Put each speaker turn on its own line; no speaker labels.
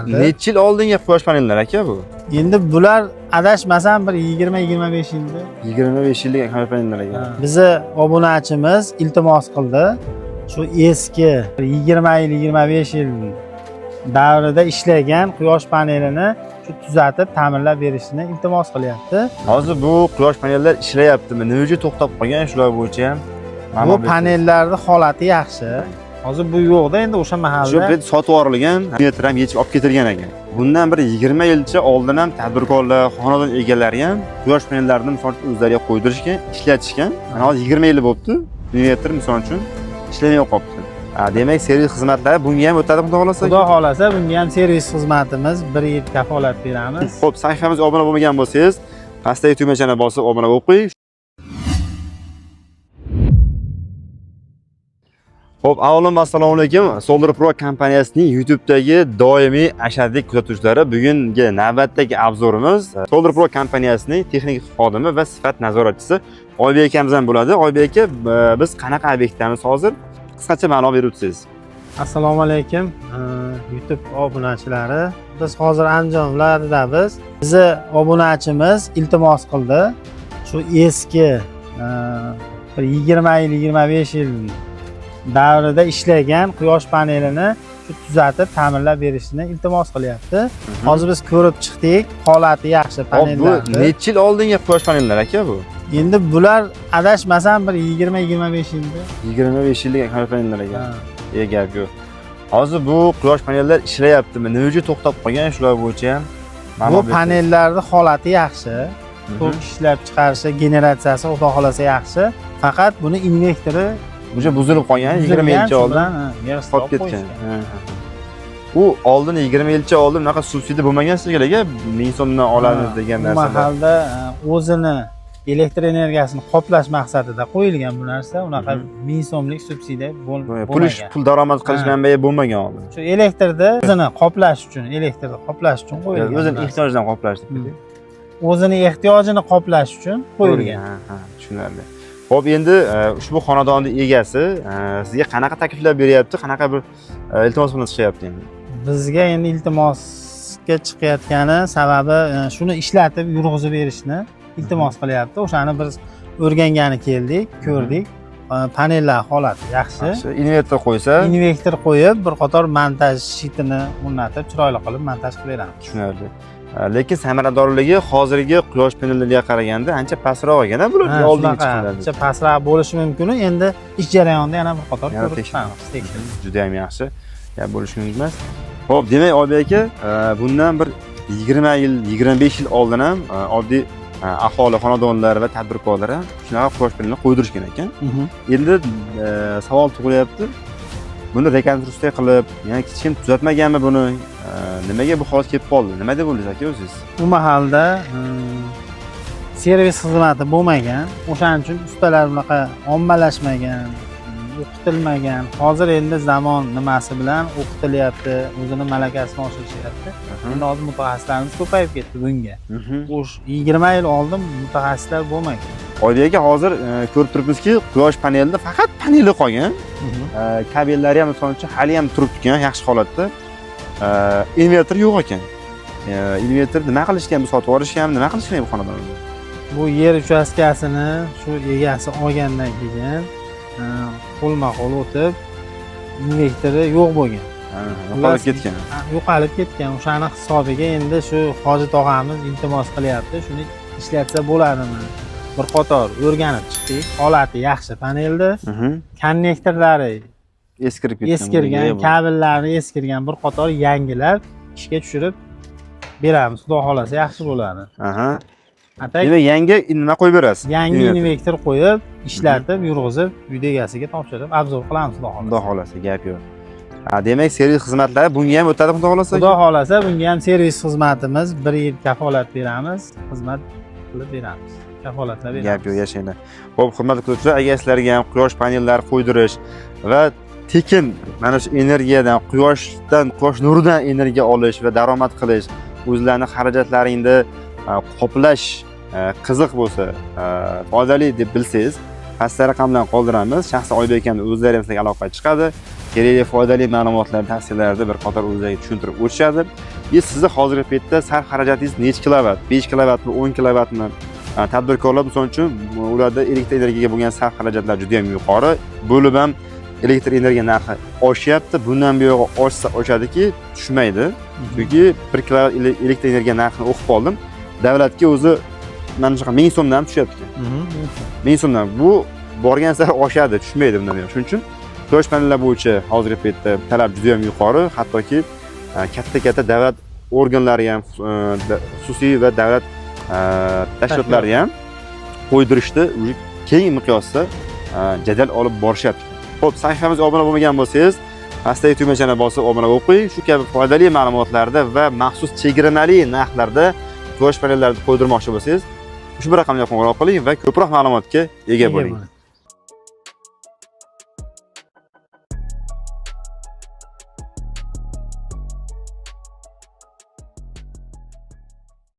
necha yil oldingi quyosh panellari aka bu?
Endi bular adashmasam bir 20-25 yilda.
25 yillik quyosh panellari aka.
Bizi obunachimiz iltimos qildi. Shu eski 20 yil, 25 yil davrida ishlagan quyosh panelini shu tuzatib, ta'mirlab berishni iltimos qilyapti.
Hozir bu quyosh panellar ishlayaptimi? Nima uchun to'xtab qolgan shular bo'yicha ham?
Bu panellarning holati yaxshi. Hozir bu yo'qda, endi o'sha mahallada
shu bet sotib yuborilgan, metr ham yechib olib ketilgan ekan. Bundan bir 20 yilcha oldin ham tadbirkorlar, xonadon egalari ham quyosh panellarini misol uchun o'zlariga qo'ydirishgan, ishlatishgan. Mana hozir 20 yil bo'libdi. Metr misol uchun ishlamay qolibdi. Demak, servis xizmatlari bunga ham o'tadi, xudo xolasa.
Xudo xolasa, bunga ham servis xizmatimiz 1 yil kafolat beramiz.
Xo'p, sahifamizga obuna bo'lmagan bo'lsangiz, pastdagi tugmachani bosib obuna bo'lib qo'ying. Xo'p, avvalambor assalomu alaykum. Solar Pro kompaniyasining YouTube'dagi doimiy ashaddiy kuzatuvchilari, bugungi navbatdagi obzorimiz Solar Pro kompaniyasining texnik xodimi va sifat nazoratchisi Oybek akamiz ham bo'ladi. Oybek aka, biz qanaqa obyektlarimiz hozir? Qisqacha ma'lumot berib o'tsangiz.
Assalomu alaykum YouTube obunachilari. Biz hozir Andijon viloyatidamiz. Bizi obunachimiz iltimos qildi. Shu eski 20 yil, 25 yil davrida ishlagan quyosh panelini shu tuzatib, ta'mirlab berishni iltimos qilyapti. Hozir biz ko'rib chiqdik, holati yaxshi panellar.
Bu necha yil oldingi quyosh panellari aka bu?
Endi bular adashmasam bir 20-25 yilda.
25 yillik quyosh panellari aka. Gap yo'q. Hozir bu quyosh panellar ishlayaptimi? Nima uchun to'xtab qolgan shular bo'yicha ham?
Bu panellarning holati yaxshi. To'q ishlab chiqarishi, generatsiyasi xudo xolasa yaxshi. Faqat buni invertori
Buncha buzilib qolgan 20 yilcha oldin qolib ketgan. U oldin 20 yilcha oldin bunaqa subsidiya bo'lmagan sizlarga 1000 so'mdan olamiz degan narsa.
Bu mahallada o'zini elektr energiyasini qoplash maqsadida qo'yilgan bu narsa. Unaqa 1000 so'mlik subsidiya bo'lmagan.
Pul daromad qilish manbai bo'lmagan oldin.
Shu elektrni o'zini qoplash uchun qo'yilgan.
O'zini ehtiyojidan qoplash deb.
O'zini ehtiyojini qoplash uchun qo'yilgan.
Tushunarli. Xo'p, endi ushbu xonadonning egasi sizga qanaqa takliflar beryapti, qanaqa bir iltimos bilan chiqyapti endi?
Bizga endi iltimosga chiqayotgani sababi shuni ishlatib yurg'izib berishni iltimos qilyapti. O'shani biz o'rgangani keldik, ko'rdik. Panellar holati yaxshi.
Invertor qo'ysa,
invertor qo'yib, bir qator montaj shitini o'rnatib, chiroyli qilib montaj qilib beramiz.
Tushunarli. Lekin samaradorligi hozirgi quyosh panellariga qaraganda ancha pastroq ekan-a bular oldingi chiqimlar.
Ancha pastroq bo'lishi mumkin. Endi ish jarayonida yana bir qator ko'rib chiqamiz.
Juda ham yaxshi. Gap bo'lishi mumkin emas. Xo'p, demak Oybek aka, bundan bir 20 yil, 25 yil oldin ham oddiy aholi, xonadonlar va tadbirkorlar ham shunaqa quyosh panelini qo'ydirishgan ekan. Endi savol tug'ilyapti. Buni rekonstruksiya qilib, yana hech kim tuzatmaganmi buni? Nimaga bu holat kelib qoldi? Nima deb o'ylaysiz aka o'zingiz?
U mahallada servis xizmati bo'lmagan. O'shaning uchun ustalar bunaqa ommalashmagan, o'qitilmagan. Hozir endi zamon nimasi bilan o'qitilyapti, o'zini malakasini oshirishyapti. Endi hozir mutaxassislarimiz ko'payib ketdi bunga. 20 yil oldin mutaxassislar bo'lmagan.
Oybek aka, hozir ko'rib turibmizki, quyosh panelida faqat paneli qolgan. Kabellari ham misol uchun hali ham turibdi, yaxshi holatda. Invertor yo'q ekan. Invertor nima qilishgan, bu sotib olishgan, nima qilishgan bu xonadonda?
Bu yer uchastkasini shu egasi olgandan keyin qo'lma-qo'l o'tib, invertori yo'q bo'lgan.
Yo'qolib ketgan.
Yo'qolib ketgan. O'shani hisobiga endi shu Hojit og'amiz iltimos qilyapti. Shuni ishlatsa bo'ladimi? Bir qator o'rganib chiqdik. Holati yaxshi panelda. Konnektorlari eskirgan, kabellari eskirgan, bir qator yangilab ishga tushirib beramiz. Xudo xolasa yaxshi bo'ladi.
Demak, yangi nima qo'yib berasiz?
Yangi invertor qo'yib, ishlatib, yurg'izib, uy egasiga topshirib, obzor qilamiz
Xudo xolasa, gap yo'q. Demak, servis xizmatlari bunga ham o'tadi, xudo xolasa.
Xudo xolasa, bunga ham servis xizmatimiz 1 yil kafolat beramiz, xizmat qilib beramiz. Kafolatlab beramiz.
Gap yo'q, yashanglar. Xo'p, hurmatli kuzatuvchilar, agar sizlarga ham quyosh panellari qo'ydirish va tekin mana shu energiyadan, quyosh nuridan energiya olish va daromad qilish, o'zlarini xarajatlaringni qoplash qiziq bo'lsa, foydali deb bilsangiz, pastda raqam bilan qoldiramiz. Shaxsan Oybek akamning o'zlari ham sizlarga aloqaga chiqadi. Kerakli foydali ma'lumotlar, tavsiyalarni bir qator o'zlariga tushuntirib o'tishadi. sizni hozirgi paytda sarf xarajatingiz necha kilovat, 5 kilovatmi, 10 kilovatmi? Tadbirkorlar misol uchun ularda elektr energiyaga bo'lgan sarf xarajatlar juda ham yuqori. Bo'lib ham elektr energiya narxi oshyapti. Bundan buyog'i oshsa oshadiki, tushmaydi. Chunki 1 kilovat elektr energiya narxini o'qib oldim. Davlatga o'zi mana shunaqa 1000 so'mdan tushyapti. 1000 so'mdan. Bu borgan sari oshadi, tushmaydi bundan buyog'i. Shuning uchun quyosh panellari bo'yicha hozirgi paytda talab juda ham yuqori, hattoki katta davlat organlari ham, xususiy va davlat tashkilotlari ham qo'ydirishda keng miqyosda jadal olib borishyapti. Xo'p, sahifamizga obuna bo'lmagan bo'lsangiz, pastdagi tugmachani bosib obuna bo'lib qo'ying. Shu kabi foydali ma'lumotlarda va maxsus chegirmali narxlarda quyosh panellarni qo'ydirmoqchi bo'lsangiz, ushbu raqamga qo'ng'iroq qiling va ko'proq ma'lumotga ega bo'ling.